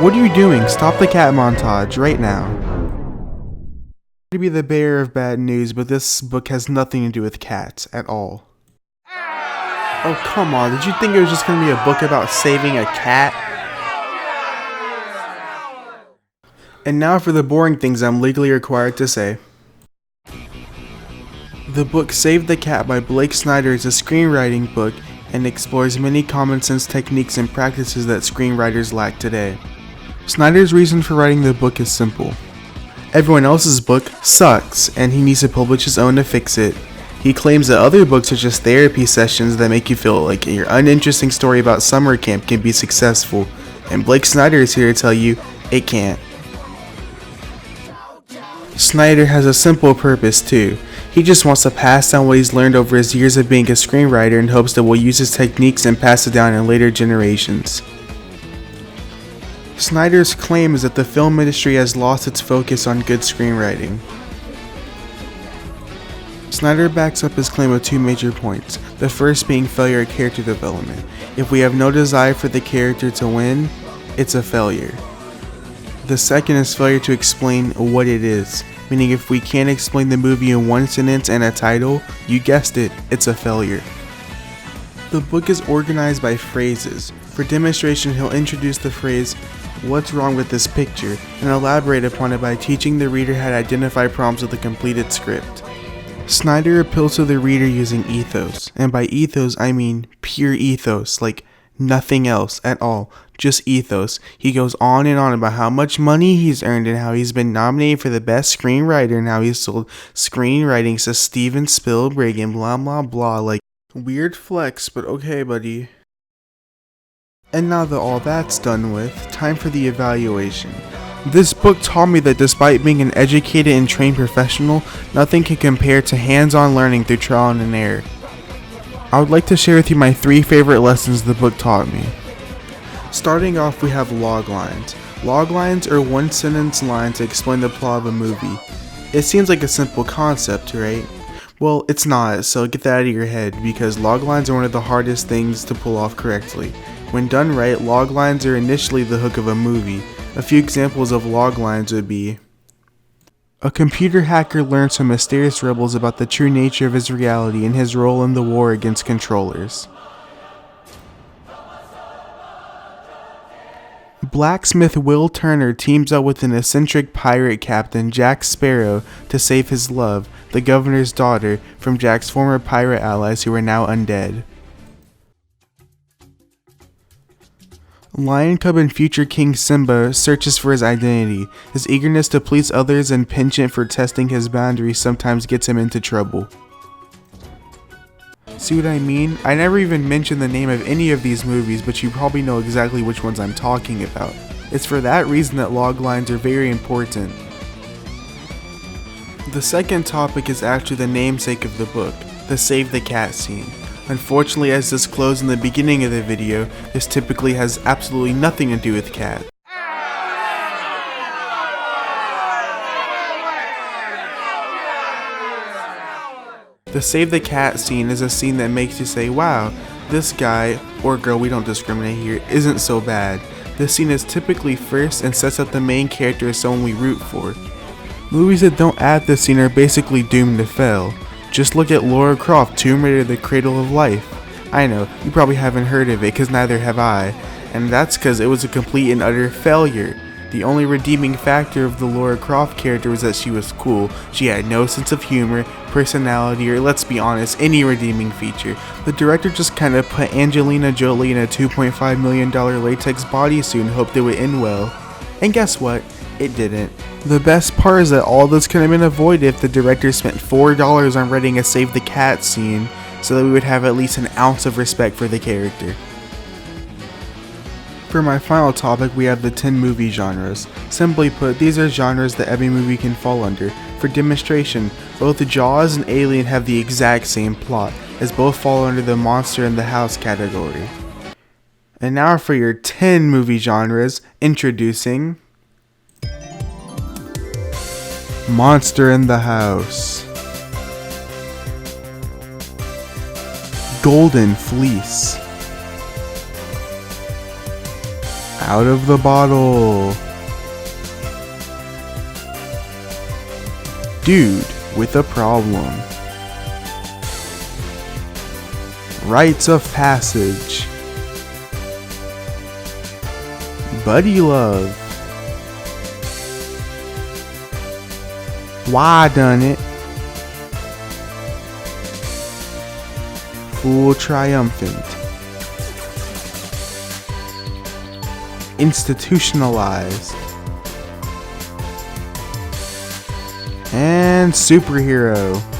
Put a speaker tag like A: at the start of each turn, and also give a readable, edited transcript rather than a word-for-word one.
A: What are you doing? Stop the cat montage right now. To be the bearer of bad news, but this book has nothing to do with cats at all. Oh, come on. Did you think it was just going to be a book about saving a cat? And now for the boring things I'm legally required to say. The book Save the Cat by Blake Snyder is a screenwriting book and explores many common sense techniques and practices that screenwriters lack today. Snyder's reason for writing the book is simple. Everyone else's book sucks, and he needs to publish his own to fix it. He claims that other books are just therapy sessions that make you feel like your uninteresting story about summer camp can be successful, and Blake Snyder is here to tell you it can't. Snyder has a simple purpose too. He just wants to pass down what he's learned over his years of being a screenwriter in hopes that we'll use his techniques and pass it down in later generations. Snyder's claim is that the film industry has lost its focus on good screenwriting. Snyder backs up his claim with two major points, the first being failure of character development. If we have no desire for the character to win, it's a failure. The second is failure to explain what it is, meaning if we can't explain the movie in one sentence and a title, you guessed it, it's a failure. The book is organized by phrases. For demonstration, he'll introduce the phrase, "What's wrong with this picture?" and elaborate upon it by teaching the reader how to identify problems with a completed script. Snyder appeals to the reader using ethos, and by ethos I mean pure ethos, like nothing else at all, just ethos. He goes on and on about how much money he's earned and how he's been nominated for the best screenwriter and how he's sold screenwritings to Steven Spielberg and blah blah blah, like weird flex, but okay buddy. And now that all that's done with, time for the evaluation. This book taught me that despite being an educated and trained professional, nothing can compare to hands-on learning through trial and error. I would like to share with you my 3 favorite lessons the book taught me. Starting off, we have log lines. Log lines are one-sentence lines to explain the plot of a movie. It seems like a simple concept, right? Well, it's not, so get that out of your head, because log lines are one of the hardest things to pull off correctly. When done right, log lines are initially the hook of a movie. A few examples of log lines would be: a computer hacker learns from mysterious rebels about the true nature of his reality and his role in the war against controllers. Blacksmith Will Turner teams up with an eccentric pirate captain, Jack Sparrow, to save his love, the governor's daughter, from Jack's former pirate allies who are now undead. Lion Cub and future King Simba searches for his identity. His eagerness to please others and penchant for testing his boundaries sometimes gets him into trouble. See what I mean? I never even mentioned the name of any of these movies, but you probably know exactly which ones I'm talking about. It's for that reason that log lines are very important. The second topic is actually the namesake of the book, the Save the Cat scene. Unfortunately, as disclosed in the beginning of the video, this typically has absolutely nothing to do with cat. The Save the Cat scene is a scene that makes you say, wow, this guy, or girl, we don't discriminate here, isn't so bad. This scene is typically first and sets up the main character as someone we root for. Movies that don't add this scene are basically doomed to fail. Just look at Lara Croft, Tomb Raider: The Cradle of Life. I know, you probably haven't heard of it, cause neither have I, and that's cause it was a complete and utter failure. The only redeeming factor of the Lara Croft character was that she was cool. She had no sense of humor, personality, or let's be honest, any redeeming feature. The director just kinda put Angelina Jolie in a $2.5 million latex bodysuit and hoped it would end well. And guess what? It didn't. The best part is that all this could have been avoided if the director spent $4 on writing a Save the Cat scene, so that we would have at least an ounce of respect for the character. For my final topic, we have the 10 movie genres. Simply put, these are genres that every movie can fall under. For demonstration, both Jaws and Alien have the exact same plot, as both fall under the monster in the house category. And now for your 10 movie genres, introducing Monster in the House, Golden Fleece, Out of the bottle. Dude with a problem. Rites of passage. Buddy love. Why done it? Fool triumphant. Institutionalized. And superhero.